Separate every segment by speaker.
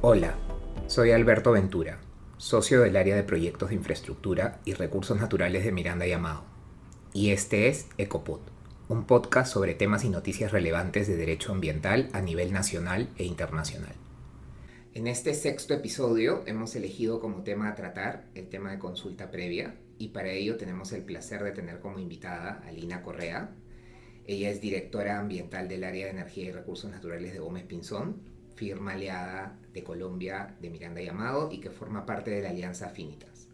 Speaker 1: Hola, soy Alberto Ventura, socio del área de proyectos de infraestructura y recursos naturales de Miranda y Amado. Y este es Ecopod, un podcast sobre temas y noticias relevantes de derecho ambiental a nivel nacional e internacional. En este sexto episodio hemos elegido como tema a tratar el tema de consulta previa y para ello tenemos el placer de tener como invitada a Lina Correa. Ella es directora ambiental del área de energía y recursos naturales de Gómez Pinzón, firma aliada de Colombia de Miranda y Amado y que forma parte de la Alianza Affinitas.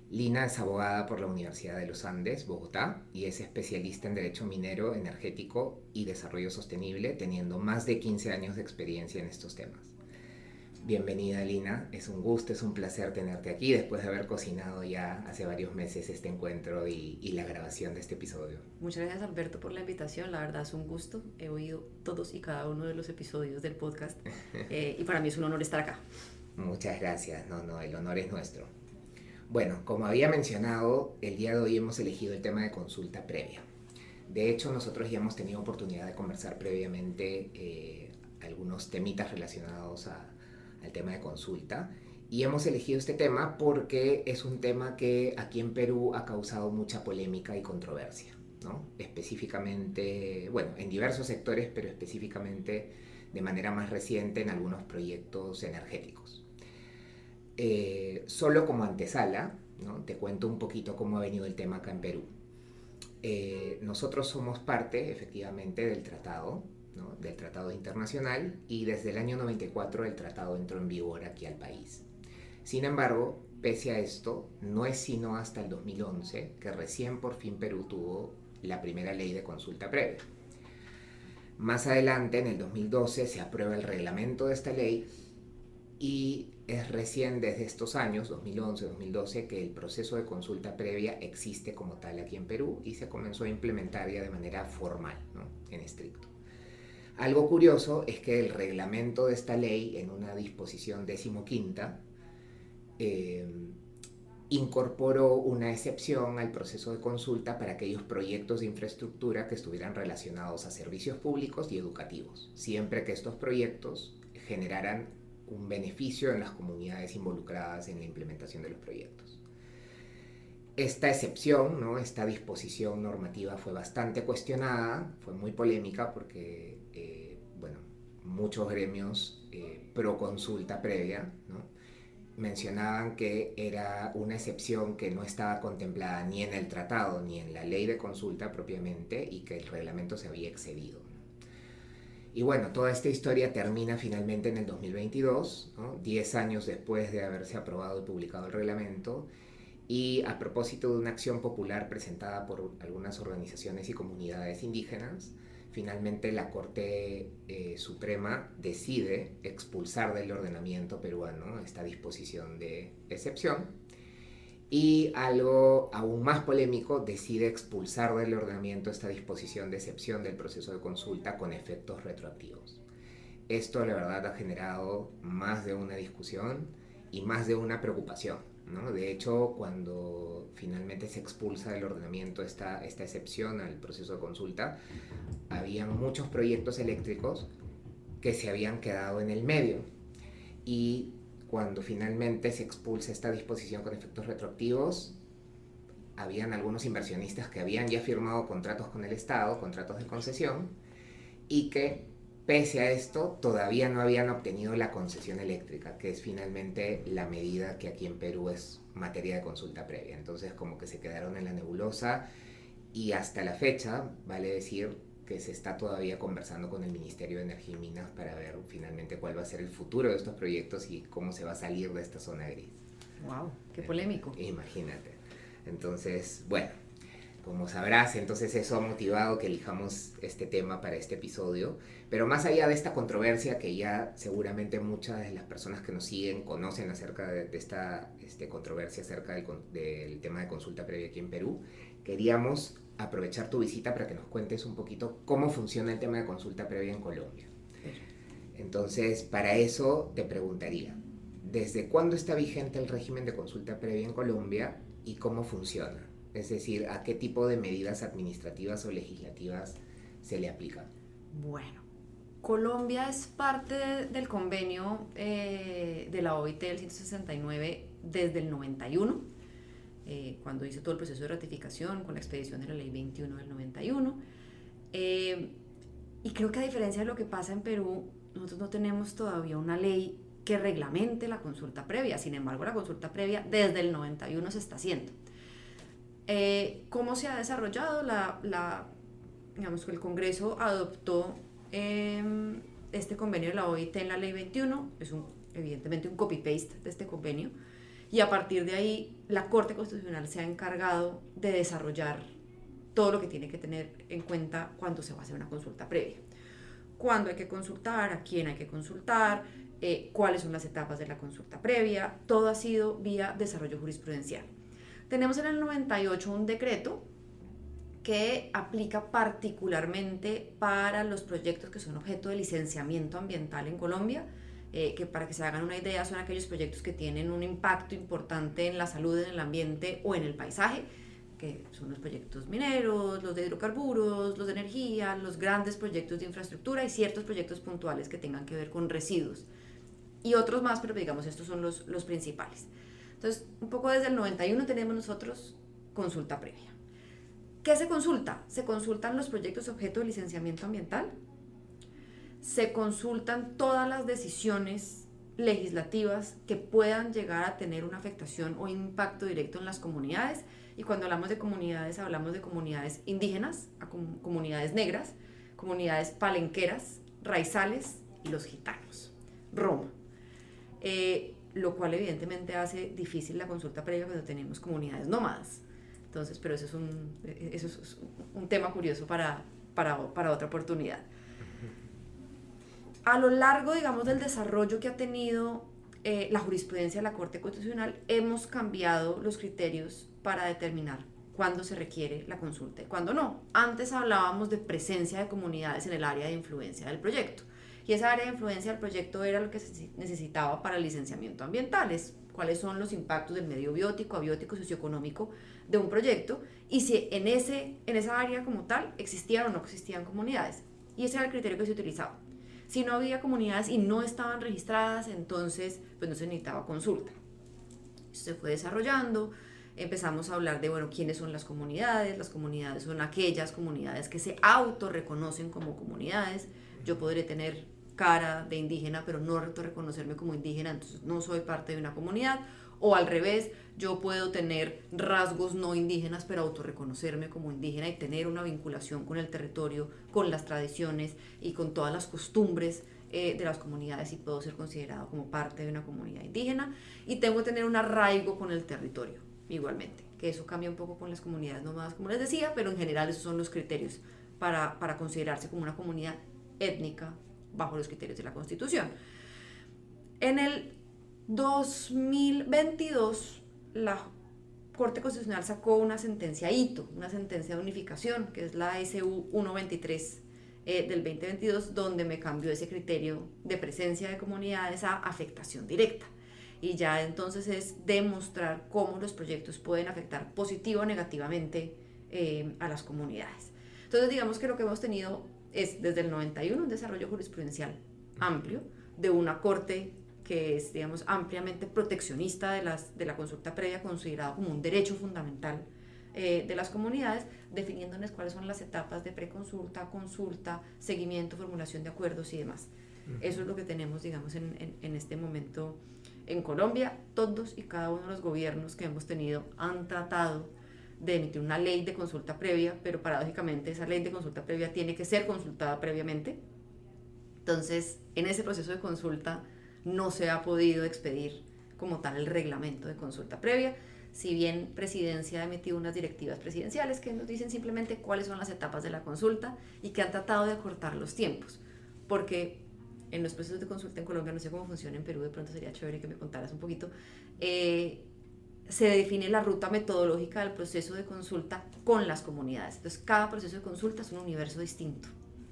Speaker 1: Lina es abogada por la Universidad de los Andes, Bogotá, y es especialista en Derecho Minero, Energético y Desarrollo Sostenible, teniendo más de 15 años de experiencia en estos temas. Bienvenida, Lina, es un gusto, es un placer tenerte aquí después de haber cocinado ya hace varios meses este encuentro y la grabación de este episodio.
Speaker 2: Muchas gracias, Alberto, por la invitación. La verdad es un gusto. He oído todos y cada uno de los episodios del podcast y para mí es un honor estar acá.
Speaker 1: Muchas gracias. No, el honor es nuestro. Bueno, como había mencionado, el día de hoy hemos elegido el tema de consulta previa. De hecho, nosotros ya hemos tenido oportunidad de conversar previamente algunos temitas relacionados al tema de consulta. Y hemos elegido este tema porque es un tema que aquí en Perú ha causado mucha polémica y controversia, ¿no? Específicamente, bueno, en diversos sectores, pero específicamente de manera más reciente en algunos proyectos energéticos. Solo como antesala, ¿no? Te cuento un poquito cómo ha venido el tema acá en Perú. Nosotros somos parte, efectivamente, del tratado, ¿no? Del tratado internacional, y desde el año 94 el tratado entró en vigor aquí al país. Sin embargo, pese a esto, no es sino hasta el 2011 que recién por fin Perú tuvo la primera ley de consulta previa. Más adelante, en el 2012, se aprueba el reglamento de esta ley y es recién desde estos años, 2011-2012, que el proceso de consulta previa existe como tal aquí en Perú y se comenzó a implementar ya de manera formal, ¿no? En estricto. Algo curioso es que el reglamento de esta ley, en una disposición 15ª, incorporó una excepción al proceso de consulta para aquellos proyectos de infraestructura que estuvieran relacionados a servicios públicos y educativos, siempre que estos proyectos generaran un beneficio en las comunidades involucradas en la implementación de los proyectos. Esta excepción, ¿no? Esta disposición normativa fue bastante cuestionada, fue muy polémica porque bueno, muchos gremios pro consulta previa, ¿no? Mencionaban que era una excepción que no estaba contemplada ni en el tratado ni en la ley de consulta propiamente y que el reglamento se había excedido. Y bueno, toda esta historia termina finalmente en el 2022, ¿no? 10 años después de haberse aprobado y publicado el reglamento, y a propósito de una acción popular presentada por algunas organizaciones y comunidades indígenas, finalmente la Corte Suprema decide expulsar del ordenamiento peruano esta disposición de excepción, y algo aún más polémico, decide expulsar del ordenamiento esta disposición de excepción del proceso de consulta con efectos retroactivos. Esto la verdad ha generado más de una discusión y más de una preocupación, ¿no? De hecho, cuando finalmente se expulsa del ordenamiento esta excepción al proceso de consulta, habían muchos proyectos eléctricos que se habían quedado en el medio, y cuando finalmente se expulsa esta disposición con efectos retroactivos, habían algunos inversionistas que habían ya firmado contratos con el Estado, contratos de concesión, y que pese a esto todavía no habían obtenido la concesión eléctrica, que es finalmente la medida que aquí en Perú es materia de consulta previa. Entonces como que se quedaron en la nebulosa, y hasta la fecha, vale decir que se está todavía conversando con el Ministerio de Energía y Minas para ver finalmente cuál va a ser el futuro de estos proyectos y cómo se va a salir de esta zona gris.
Speaker 2: ¡Wow! ¡Qué polémico!
Speaker 1: Imagínate. Entonces, bueno, como sabrás, entonces eso ha motivado que elijamos este tema para este episodio. Pero más allá de esta controversia, que ya seguramente muchas de las personas que nos siguen conocen acerca de esta controversia acerca del tema de consulta previa aquí en Perú, queríamos aprovechar tu visita para que nos cuentes un poquito cómo funciona el tema de consulta previa en Colombia. Entonces, para eso te preguntaría, ¿desde cuándo está vigente el régimen de consulta previa en Colombia y cómo funciona? Es decir, ¿a qué tipo de medidas administrativas o legislativas se le aplican?
Speaker 2: Bueno, Colombia es parte del convenio de la OIT del 169 desde el 91, cuando hizo todo el proceso de ratificación con la expedición de la ley 21 del 91. Y creo que a diferencia de lo que pasa en Perú, nosotros no tenemos todavía una ley que reglamente la consulta previa. Sin embargo, la consulta previa desde el 91 se está haciendo. ¿Cómo se ha desarrollado? Digamos que el Congreso adoptó este convenio de la OIT en la ley 21, es evidentemente un copy-paste de este convenio, y a partir de ahí la Corte Constitucional se ha encargado de desarrollar todo lo que tiene que tener en cuenta cuando se va a hacer una consulta previa. Cuándo hay que consultar, a quién hay que consultar, cuáles son las etapas de la consulta previa, todo ha sido vía desarrollo jurisprudencial. Tenemos en el 98 un decreto que aplica particularmente para los proyectos que son objeto de licenciamiento ambiental en Colombia, que para que se hagan una idea son aquellos proyectos que tienen un impacto importante en la salud, en el ambiente o en el paisaje, que son los proyectos mineros, los de hidrocarburos, los de energía, los grandes proyectos de infraestructura y ciertos proyectos puntuales que tengan que ver con residuos. Y otros más, pero digamos estos son los principales. Entonces, un poco desde el 91 tenemos nosotros consulta previa. ¿Qué se consulta? Se consultan los proyectos objeto de licenciamiento ambiental, se consultan todas las decisiones legislativas que puedan llegar a tener una afectación o impacto directo en las comunidades, y cuando hablamos de comunidades indígenas, comunidades negras, comunidades palenqueras, raizales y los gitanos, Roma. Lo cual evidentemente hace difícil la consulta previa cuando tenemos comunidades nómadas. Entonces, pero eso es un tema curioso para otra oportunidad. A lo largo, digamos, del desarrollo que ha tenido la jurisprudencia de la Corte Constitucional, hemos cambiado los criterios para determinar cuándo se requiere la consulta y cuándo no. Antes hablábamos de presencia de comunidades en el área de influencia del proyecto, y esa área de influencia del proyecto era lo que se necesitaba para el licenciamiento ambiental, cuáles son los impactos del medio biótico, abiótico, socioeconómico de un proyecto, y si en esa área como tal existían o no existían comunidades. Y ese era el criterio que se utilizaba. Si no había comunidades y no estaban registradas, entonces pues no se necesitaba consulta. Eso se fue desarrollando, empezamos a hablar de, bueno, quiénes son las comunidades. Las comunidades son aquellas comunidades que se autorreconocen como comunidades. Yo podré tener cara de indígena, pero no reconocerme como indígena, entonces no soy parte de una comunidad. O al revés, yo puedo tener rasgos no indígenas, pero autorreconocerme como indígena y tener una vinculación con el territorio, con las tradiciones y con todas las costumbres de las comunidades, y puedo ser considerado como parte de una comunidad indígena. Y tengo que tener un arraigo con el territorio, igualmente, que eso cambia un poco con las comunidades nómadas, como les decía, pero en general esos son los criterios para considerarse como una comunidad étnica bajo los criterios de la Constitución. En el 2022, la Corte Constitucional sacó una sentencia hito, una sentencia de unificación, que es la SU 123 del 2022, donde me cambió ese criterio de presencia de comunidades a afectación directa. Y ya entonces es demostrar cómo los proyectos pueden afectar positivo o negativamente a las comunidades. Entonces, digamos que lo que hemos tenido es desde el 91 un desarrollo jurisprudencial amplio de una corte que es, digamos, ampliamente proteccionista de la consulta previa, considerado como un derecho fundamental de las comunidades, definiéndoles cuáles son las etapas de preconsulta, consulta, seguimiento, formulación de acuerdos y demás. Eso es lo que tenemos, digamos, en este momento en Colombia. Todos y cada uno de los gobiernos que hemos tenido han tratado de emitir una ley de consulta previa, pero paradójicamente esa ley de consulta previa tiene que ser consultada previamente. Entonces, en ese proceso de consulta no se ha podido expedir como tal el reglamento de consulta previa, si bien Presidencia ha emitido unas directivas presidenciales que nos dicen simplemente cuáles son las etapas de la consulta y que han tratado de acortar los tiempos, porque en los procesos de consulta en Colombia, no sé cómo funciona en Perú, de pronto sería chévere que me contaras un poquito, se define la ruta metodológica del proceso de consulta con las comunidades. Entonces, cada proceso de consulta es un universo distinto.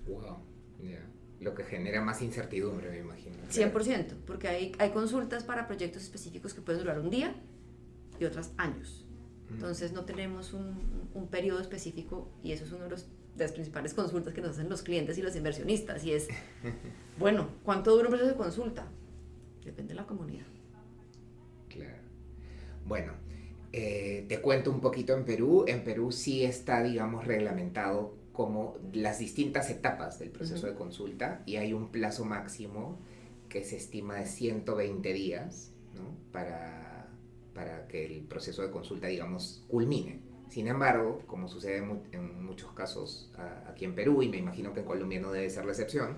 Speaker 1: Wow, yeah. Lo que genera más incertidumbre, me imagino.
Speaker 2: 100%, porque hay consultas para proyectos específicos que pueden durar un día y otras años. Entonces, no tenemos un periodo específico, y eso es uno de los de las principales consultas que nos hacen los clientes y los inversionistas, y es, bueno, ¿cuánto dura un proceso de consulta? Depende de la comunidad.
Speaker 1: Claro. Bueno, te cuento un poquito en Perú. En Perú sí está, digamos, reglamentado como las distintas etapas del proceso de consulta, y hay un plazo máximo que se estima de 120 días, ¿no? para que el proceso de consulta, digamos, culmine. Sin embargo, como sucede en muchos casos aquí en Perú, y me imagino que en Colombia no debe ser la excepción,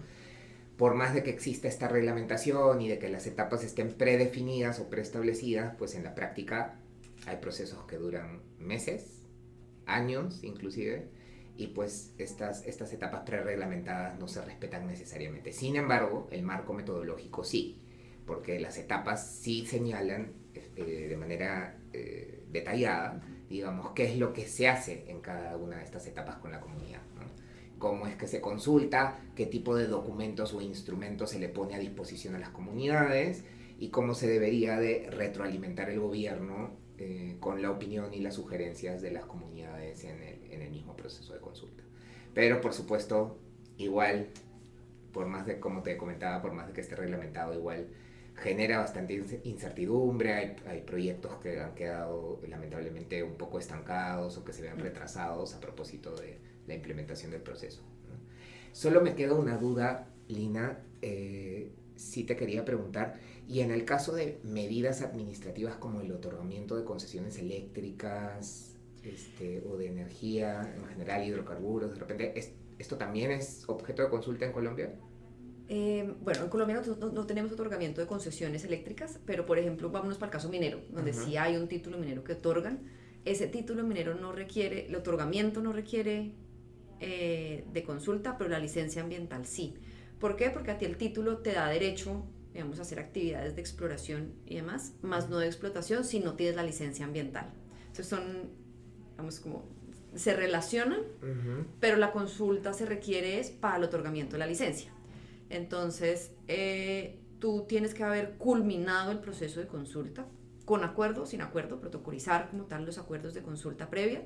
Speaker 1: por más de que exista esta reglamentación y de que las etapas estén predefinidas o preestablecidas, pues en la práctica hay procesos que duran meses, años inclusive, y pues estas etapas prereglamentadas no se respetan necesariamente. Sin embargo, el marco metodológico sí, porque las etapas sí señalan de manera detallada, digamos, qué es lo que se hace en cada una de estas etapas con la comunidad, ¿no? Cómo es que se consulta, qué tipo de documentos o instrumentos se le pone a disposición a las comunidades, y cómo se debería de retroalimentar el gobierno con la opinión y las sugerencias de las comunidades en el mismo proceso de consulta. Pero por supuesto, igual, por más de, como te comentaba, por más de que esté reglamentado, igual genera bastante incertidumbre. Hay proyectos que han quedado lamentablemente un poco estancados o que se ven retrasados a propósito de la implementación del proceso, ¿no? Solo me queda una duda, Lina, sí te quería preguntar, y en el caso de medidas administrativas como el otorgamiento de concesiones eléctricas, o de energía en general, hidrocarburos, de repente, ¿esto también es objeto de consulta en Colombia?
Speaker 2: Bueno, en Colombia no tenemos otorgamiento de concesiones eléctricas, pero por ejemplo, vámonos para el caso minero, donde sí hay un título minero que otorgan. Ese título minero no requiere, el otorgamiento no requiere de consulta, pero la licencia ambiental sí. ¿Por qué? Porque a ti el título te da derecho, digamos, a hacer actividades de exploración y demás, más no de explotación si no tienes la licencia ambiental. Entonces son, digamos, como se relacionan, pero la consulta se requiere es para el otorgamiento de la licencia. Entonces, tú tienes que haber culminado el proceso de consulta, con acuerdo o sin acuerdo, protocolizar como tal los acuerdos de consulta previa,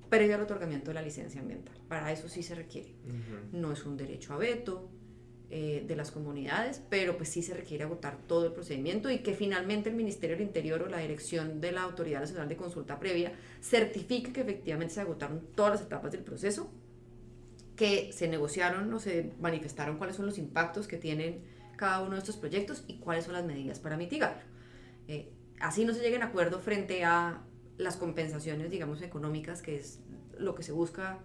Speaker 2: previo al otorgamiento de la licencia ambiental. Para eso sí se requiere. No es un derecho a veto de las comunidades, pero pues sí se requiere agotar todo el procedimiento, y que finalmente el Ministerio del Interior o la dirección de la Autoridad Nacional de Consulta Previa certifique que efectivamente se agotaron todas las etapas del proceso, que se negociaron o se manifestaron cuáles son los impactos que tienen cada uno de estos proyectos y cuáles son las medidas para mitigarlo. Así no se llega en acuerdo frente a las compensaciones, digamos, económicas, que es lo que se busca,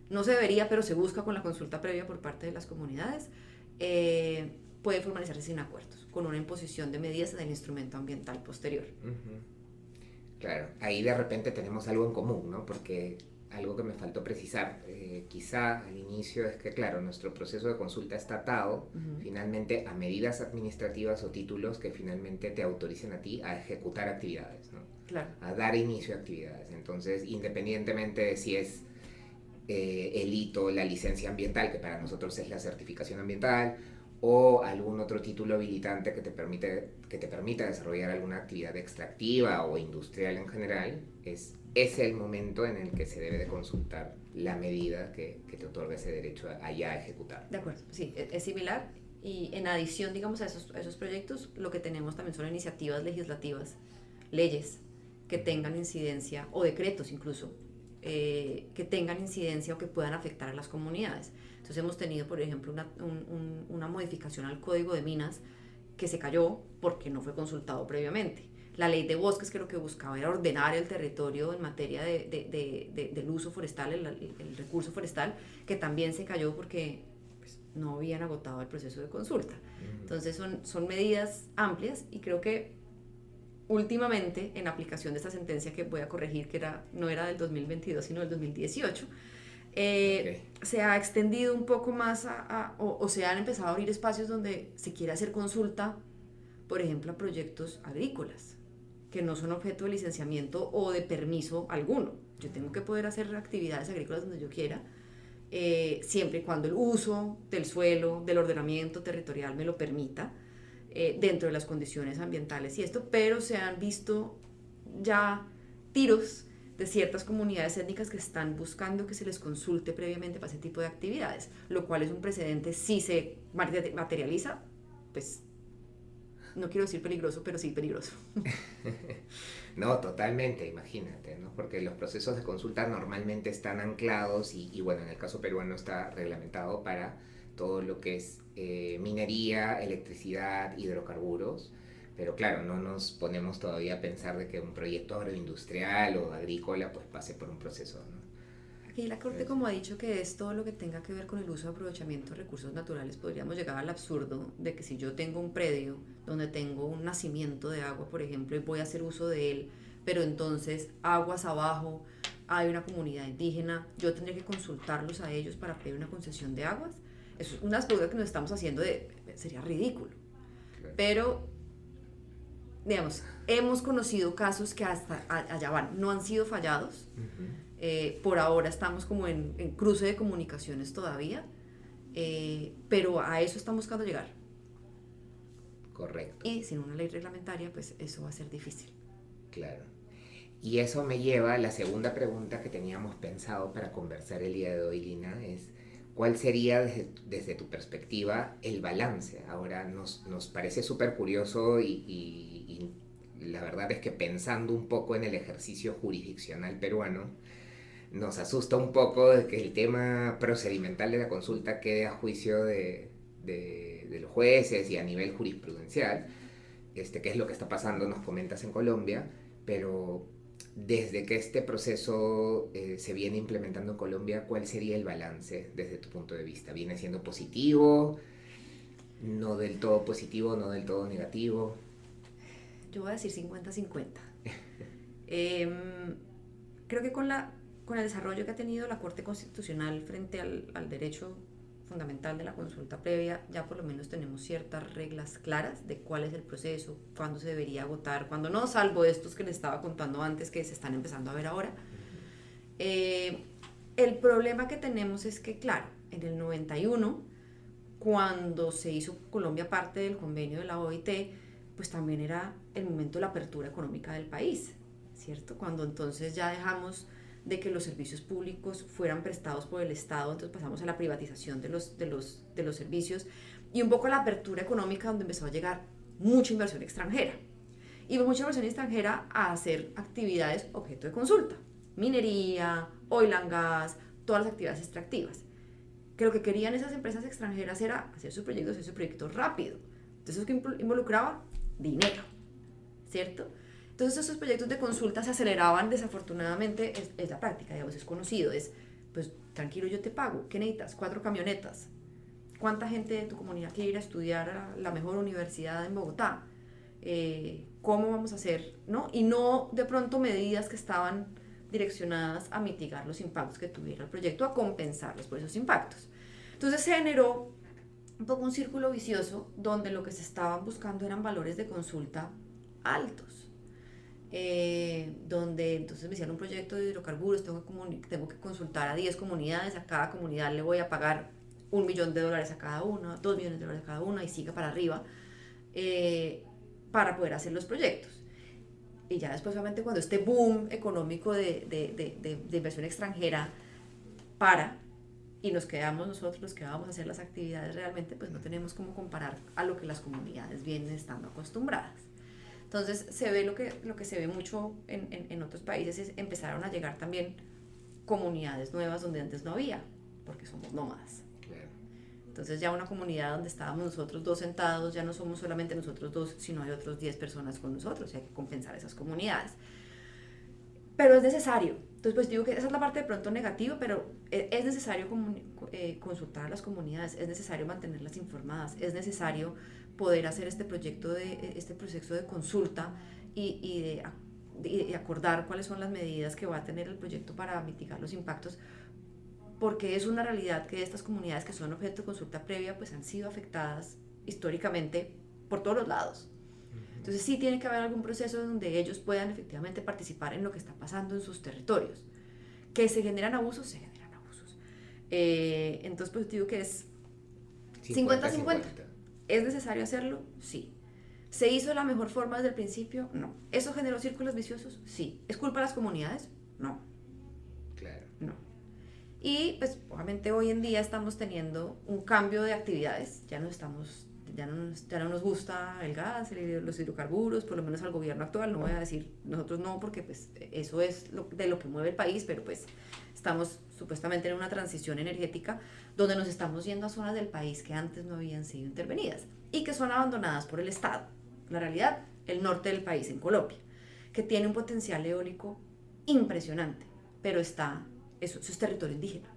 Speaker 2: no se debería, pero se busca con la consulta previa por parte de las comunidades. Puede formalizarse sin acuerdos, con una imposición de medidas en el instrumento ambiental posterior.
Speaker 1: Claro, ahí de repente tenemos algo en común, ¿no? Porque algo que me faltó precisar, quizá al inicio, es que, claro, nuestro proceso de consulta está atado finalmente a medidas administrativas o títulos que finalmente te autoricen a ti a ejecutar actividades, ¿no?
Speaker 2: Claro.
Speaker 1: A dar inicio a actividades. Entonces, independientemente de si es el hito, la licencia ambiental, que para nosotros es la certificación ambiental, o algún otro título habilitante que te permita desarrollar alguna actividad extractiva o industrial en general, es el momento en el que se debe de consultar la medida que te otorga ese derecho a ya ejecutar.
Speaker 2: De acuerdo, sí, es similar, y en adición, digamos, a esos proyectos, lo que tenemos también son iniciativas legislativas, leyes que tengan incidencia, o decretos incluso, que tengan incidencia o que puedan afectar a las comunidades. Entonces hemos tenido, por ejemplo, una modificación al Código de Minas que se cayó porque no fue consultado previamente. La ley de bosques, que lo que buscaba era ordenar el territorio en materia del uso forestal, el recurso forestal, que también se cayó porque pues, no habían agotado el proceso de consulta. Entonces son medidas amplias, y creo que últimamente, en aplicación de esta sentencia que voy a corregir, que no era del 2022 sino del 2018, se ha extendido un poco más o se han empezado a abrir espacios donde se quiere hacer consulta, por ejemplo, a proyectos agrícolas que no son objeto de licenciamiento o de permiso alguno. Yo tengo que poder hacer actividades agrícolas donde yo quiera, siempre y cuando el uso del suelo, del ordenamiento territorial me lo permita, dentro de las condiciones ambientales y esto, pero se han visto ya tiros de ciertas comunidades étnicas que están buscando que se les consulte previamente para ese tipo de actividades, lo cual es un precedente si se materializa, pues no quiero decir peligroso, pero sí peligroso.
Speaker 1: No, totalmente, imagínate, ¿no? Porque los procesos de consulta normalmente están anclados y bueno, en el caso peruano está reglamentado para todo lo que es minería, electricidad, hidrocarburos, pero claro, no nos ponemos todavía a pensar de que un proyecto agroindustrial o agrícola pues pase por un proceso, ¿no?
Speaker 2: Aquí la Corte, como ha dicho, que es todo lo que tenga que ver con el uso y aprovechamiento de recursos naturales, podríamos llegar al absurdo de que si yo tengo un predio donde tengo un nacimiento de agua, por ejemplo, y voy a hacer uso de él, pero entonces aguas abajo hay una comunidad indígena, yo tendría que consultarlos a ellos para pedir una concesión de aguas. Eso es una pregunta que nos estamos haciendo sería ridículo.
Speaker 1: Claro.
Speaker 2: Pero, digamos, hemos conocido casos que hasta allá van, no han sido fallados.
Speaker 1: Uh-huh.
Speaker 2: Por ahora estamos como en cruce de comunicaciones todavía, pero a eso estamos buscando llegar.
Speaker 1: Correcto.
Speaker 2: Y sin una ley reglamentaria, pues eso va a ser difícil.
Speaker 1: Claro. Y eso me lleva a la segunda pregunta que teníamos pensado para conversar el día de hoy, Lina, es ¿cuál sería desde tu perspectiva el balance? Ahora nos parece súper curioso y la verdad es que pensando un poco en el ejercicio jurisdiccional peruano, nos asusta un poco de que el tema procedimental de la consulta quede a juicio de los jueces y a nivel jurisprudencial, que es lo que está pasando, nos comentas en Colombia, pero desde que este proceso se viene implementando en Colombia, ¿cuál sería el balance desde tu punto de vista? ¿Viene siendo positivo? ¿No del todo positivo? ¿No del todo negativo?
Speaker 2: Yo voy a decir 50-50. Creo que con el desarrollo que ha tenido la Corte Constitucional frente al derecho fundamental de la consulta previa, ya por lo menos tenemos ciertas reglas claras de cuál es el proceso, cuándo se debería agotar, cuándo no, salvo estos que les estaba contando antes que se están empezando a ver ahora. El problema que tenemos es que, claro, en el 91, cuando se hizo Colombia parte del convenio de la OIT, pues también era el momento de la apertura económica del país, ¿cierto? Cuando entonces ya dejamos de que los servicios públicos fueran prestados por el Estado, entonces pasamos a la privatización de los servicios y un poco a la apertura económica donde empezó a llegar mucha inversión extranjera. Y mucha inversión extranjera a hacer actividades objeto de consulta, minería, oil and gas, todas las actividades extractivas. Que lo que querían esas empresas extranjeras era hacer sus proyectos rápido. Entonces eso que involucraba dinero, ¿cierto? Entonces esos proyectos de consulta se aceleraban, desafortunadamente, es la práctica, digamos, es conocido, pues tranquilo, yo te pago, ¿qué necesitas? 4 camionetas. ¿Cuánta gente de tu comunidad quiere ir a estudiar a la mejor universidad en Bogotá? ¿Cómo vamos a hacer? ¿No? Y no de pronto medidas que estaban direccionadas a mitigar los impactos que tuviera el proyecto, a compensarlos por esos impactos. Entonces se generó un poco un círculo vicioso donde lo que se estaban buscando eran valores de consulta altos. Donde entonces me hicieron un proyecto de hidrocarburos, tengo que consultar a 10 comunidades, a cada comunidad le voy a pagar $1 millón a cada una, $2 millones a cada una y siga para arriba, para poder hacer los proyectos. Y ya después, obviamente, cuando este boom económico de inversión extranjera y nos quedamos nosotros los que vamos a hacer las actividades realmente, pues no tenemos cómo comparar a lo que las comunidades vienen estando acostumbradas. Entonces se ve lo que se ve mucho en otros países, es empezaron a llegar también comunidades nuevas donde antes no había, porque somos nómadas.
Speaker 1: Claro.
Speaker 2: Entonces ya una comunidad donde estábamos nosotros 2 sentados, ya no somos solamente nosotros 2, sino hay otros 10 personas con nosotros y hay que compensar esas comunidades. Pero es necesario. Entonces pues digo que esa es la parte de pronto negativa, pero es necesario consultar a las comunidades, es necesario mantenerlas informadas, es necesario poder hacer este proceso de consulta y de acordar cuáles son las medidas que va a tener el proyecto para mitigar los impactos, porque es una realidad que estas comunidades que son objeto de consulta previa pues han sido afectadas históricamente por todos los lados. Entonces sí tiene que haber algún proceso donde ellos puedan efectivamente participar en lo que está pasando en sus territorios. Que se generan abusos, se generan abusos. Entonces pues digo que es 50-50. ¿Es necesario hacerlo? Sí. ¿Se hizo de la mejor forma desde el principio? No. ¿Eso generó círculos viciosos? Sí. ¿Es culpa de las comunidades? No,
Speaker 1: Claro.
Speaker 2: no. Y pues obviamente hoy en día estamos teniendo un cambio de actividades, ya no nos gusta el gas, los hidrocarburos, por lo menos al gobierno actual, no voy a decir nosotros no, porque pues eso es de lo que mueve el país, pero pues estamos supuestamente en una transición energética donde nos estamos yendo a zonas del país que antes no habían sido intervenidas y que son abandonadas por el Estado. La realidad, el norte del país, en Colombia, que tiene un potencial eólico impresionante, pero eso es territorio indígena.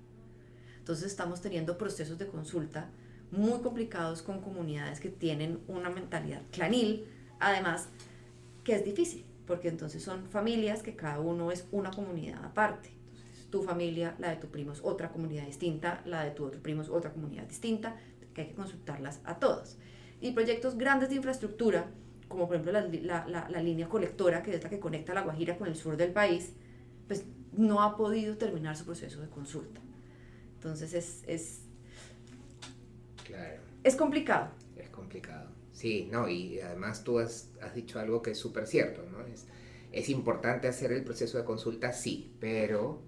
Speaker 2: Entonces estamos teniendo procesos de consulta muy complicados con comunidades que tienen una mentalidad clanil, además que es difícil, porque entonces son familias que cada uno es una comunidad aparte. Entonces, tu familia, la de tu primo es otra comunidad distinta, la de tu otro primo es otra comunidad distinta, que hay que consultarlas a todos. Y proyectos grandes de infraestructura, como por ejemplo la línea colectora, que es la que conecta La Guajira con el sur del país, pues no ha podido terminar su proceso de consulta. Entonces
Speaker 1: Claro,
Speaker 2: es complicado.
Speaker 1: es complicado. Sí, no, y además tú has dicho algo que es súper cierto, ¿no? Es importante hacer el proceso de consulta, sí, pero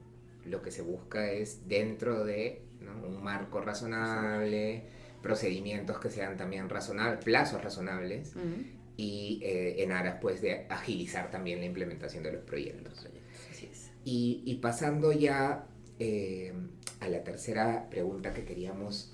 Speaker 1: lo que se busca es dentro de, ¿no?, un marco razonable, procedimientos que sean también razonables, plazos razonables, y en aras pues de agilizar también la implementación de los proyectos.
Speaker 2: Así es.
Speaker 1: Y pasando ya a la tercera pregunta que queríamos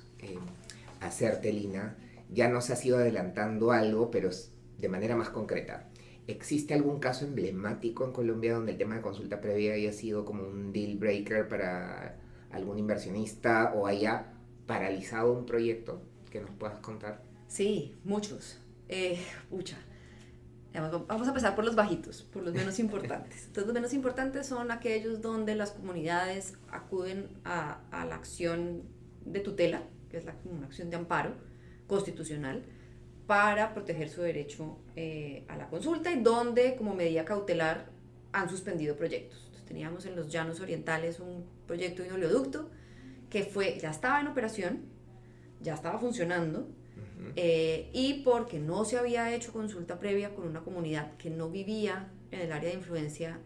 Speaker 1: hacerte, Lina, ya nos has ido adelantando algo, pero de manera más concreta. ¿Existe algún caso emblemático en Colombia donde el tema de consulta previa haya sido como un deal breaker para algún inversionista o haya paralizado un proyecto que nos puedas contar?
Speaker 2: Sí, muchos. Pucha. Vamos a empezar por los bajitos, por los menos importantes. Entonces, los menos importantes son aquellos donde las comunidades acuden a la acción de tutela, que es una acción de amparo constitucional, para proteger su derecho a la consulta y donde, como medida cautelar, han suspendido proyectos. Entonces, teníamos en los Llanos Orientales un proyecto de un oleoducto que ya estaba en operación, ya estaba funcionando, y porque no se había hecho consulta previa con una comunidad que no vivía en el área de influencia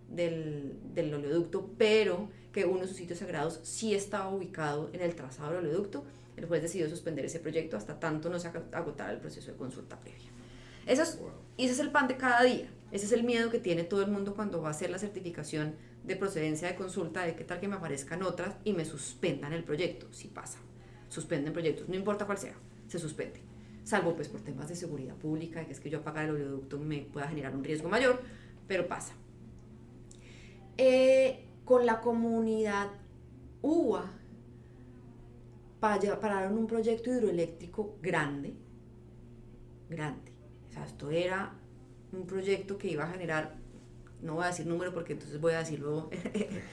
Speaker 2: del oleoducto, pero que uno de sus sitios sagrados sí estaba ubicado en el trazado del oleoducto, el juez decidió suspender ese proyecto hasta tanto no se agotara el proceso de consulta previa. Y ese es el pan de cada día. Ese es el miedo que tiene todo el mundo cuando va a hacer la certificación de procedencia de consulta, de qué tal que me aparezcan otras y me suspendan el proyecto. Sí pasa, suspenden proyectos, no importa cuál sea, se suspende. Salvo pues por temas de seguridad pública, de que es que yo apagar el oleoducto me pueda generar un riesgo mayor, pero pasa. Con la comunidad UBA pararon un proyecto hidroeléctrico grande. O sea, esto era un proyecto que iba a generar, no voy a decir número porque entonces voy a decirlo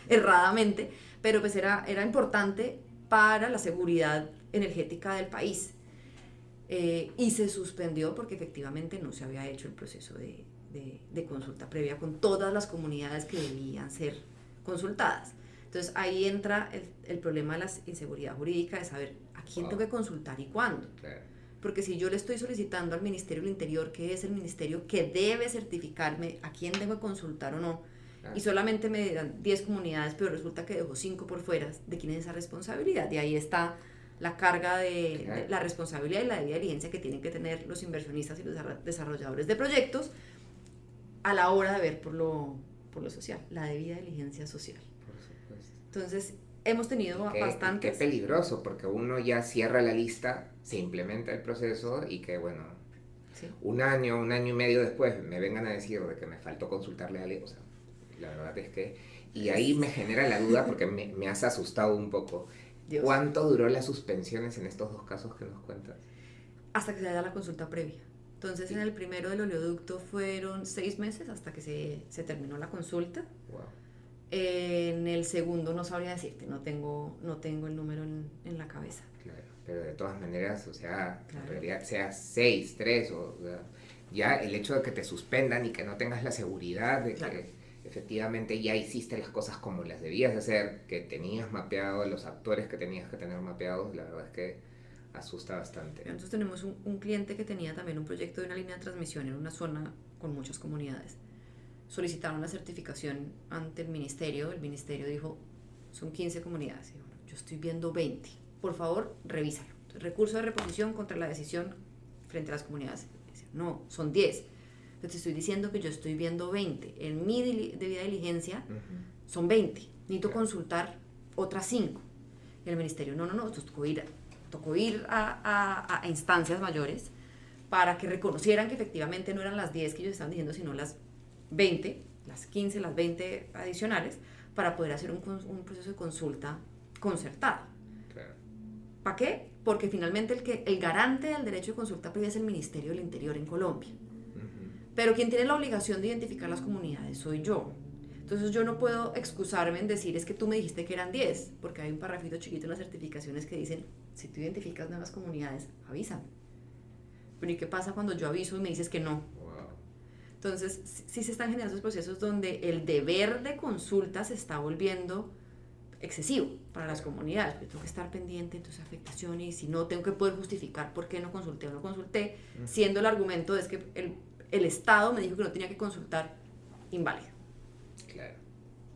Speaker 2: erradamente, pero pues era importante para la seguridad energética del país. Y se suspendió porque efectivamente no se había hecho el proceso de consulta previa con todas las comunidades que debían ser consultadas. Entonces ahí entra el problema de la inseguridad jurídica de saber a quién tengo que consultar y cuándo.
Speaker 1: Claro.
Speaker 2: Porque si yo le estoy solicitando al Ministerio del Interior, que es el ministerio que debe certificarme a quién tengo que consultar o no, y solamente me dan 10 comunidades, pero resulta que dejo 5 por fuera, ¿de quién es esa responsabilidad? Y ahí está la carga de la responsabilidad y la debida diligencia que tienen que tener los inversionistas y los desarrolladores de proyectos a la hora de ver por lo social, la debida diligencia social.
Speaker 1: Por supuesto.
Speaker 2: Entonces, hemos tenido bastantes.
Speaker 1: Qué peligroso, porque uno ya cierra la lista, se implementa el proceso y que, bueno,
Speaker 2: Sí.
Speaker 1: un año y medio después me vengan a decir de que me faltó consultarle a alguien. O sea, la verdad es que... Y ahí me genera la duda porque me has asustado un poco.
Speaker 2: Dios.
Speaker 1: ¿Cuánto duró las suspensiones en estos dos casos que nos cuentas?
Speaker 2: Hasta que se haya la consulta previa. Entonces, en el primero del oleoducto fueron 6 meses hasta que se terminó la consulta.
Speaker 1: Wow.
Speaker 2: En el segundo no sabría decirte, no tengo el número en la cabeza.
Speaker 1: Claro, pero de todas maneras, o sea,
Speaker 2: Claro.
Speaker 1: en realidad sea 6, 3, o sea, ya el hecho de que te suspendan y que no tengas la seguridad de
Speaker 2: Claro.
Speaker 1: que efectivamente ya hiciste las cosas como las debías de hacer, que tenías mapeado los actores que tenías que tener mapeados, la verdad es que asusta bastante.
Speaker 2: Nosotros tenemos un cliente que tenía también un proyecto de una línea de transmisión en una zona con muchas comunidades. solicitaron la certificación ante el ministerio dijo, son 15 comunidades. Y bueno, yo estoy viendo 20. Por favor, revísalo. Recurso de reposición contra la decisión frente a las comunidades. No, son 10. Entonces estoy diciendo que yo estoy viendo 20. En mi debida diligencia son 20. Necesito consultar otras 5. Y el ministerio, no. Entonces tocó ir a instancias mayores para que reconocieran que efectivamente no eran las 10 que ellos estaban diciendo, sino las 20, las 15, las 20 adicionales, para poder hacer un proceso de consulta concertado.
Speaker 1: Claro.
Speaker 2: ¿Para qué? Porque finalmente el garante del derecho de consulta previa es el Ministerio del Interior en Colombia. Pero quien tiene la obligación de identificar las comunidades soy yo. Entonces yo no puedo excusarme en decir es que tú me dijiste que eran 10, porque hay un parrafito chiquito en las certificaciones que dicen, si tú identificas nuevas comunidades, avísame. Pero ¿y qué pasa cuando yo aviso y me dices que no?
Speaker 1: Wow.
Speaker 2: Entonces sí se están generando esos procesos donde el deber de consulta se está volviendo excesivo para las comunidades. Yo tengo que estar pendiente de tus afectaciones y si no, tengo que poder justificar por qué no consulté o no consulté, siendo el argumento es que el Estado me dijo que no tenía que consultar, inválido.
Speaker 1: Claro.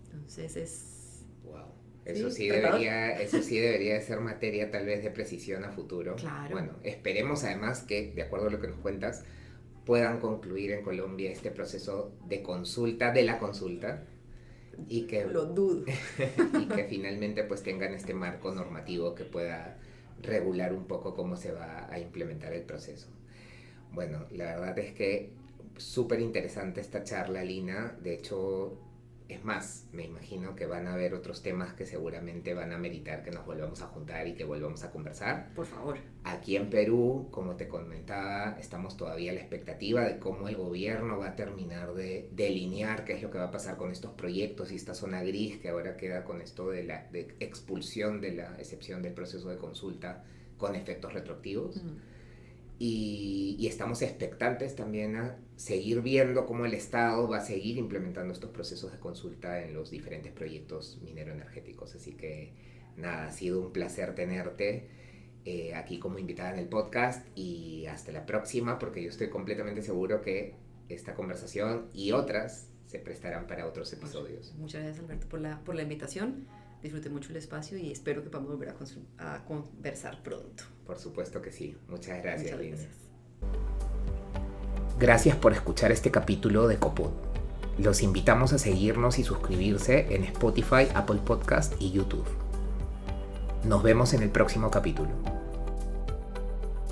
Speaker 2: Entonces es...
Speaker 1: Wow. Eso
Speaker 2: Sí,
Speaker 1: sí debería de ser materia tal vez de precisión a futuro.
Speaker 2: Claro.
Speaker 1: Bueno, esperemos además que, de acuerdo a lo que nos cuentas, puedan concluir en Colombia este proceso de consulta, de la consulta, y que
Speaker 2: lo dudo.
Speaker 1: y que finalmente pues tengan este marco normativo que pueda regular un poco cómo se va a implementar el proceso. Bueno, la verdad es que súper interesante esta charla, Lina. De hecho, es más, me imagino que van a haber otros temas que seguramente van a meritar que nos volvamos a juntar y que volvamos a conversar.
Speaker 2: Por favor.
Speaker 1: Aquí en Perú, como te comentaba, estamos todavía a la expectativa de cómo el gobierno va a terminar de delinear qué es lo que va a pasar con estos proyectos y esta zona gris que ahora queda con esto de la expulsión de la excepción del proceso de consulta con efectos retroactivos. Y estamos expectantes también a seguir viendo cómo el Estado va a seguir implementando estos procesos de consulta en los diferentes proyectos minero-energéticos. Así que nada, ha sido un placer tenerte aquí como invitada en el podcast y hasta la próxima, porque yo estoy completamente seguro que esta conversación y otras se prestarán para otros episodios.
Speaker 2: Muchas gracias, Alberto, por la invitación. Disfruté mucho el espacio y espero que podamos volver a conversar pronto.
Speaker 1: Por supuesto que sí. Muchas gracias,
Speaker 2: Muchas
Speaker 1: Lina.
Speaker 2: gracias.
Speaker 1: Gracias por escuchar este capítulo de Copod. Los invitamos a seguirnos y suscribirse en Spotify, Apple Podcast y YouTube. Nos vemos en el próximo capítulo.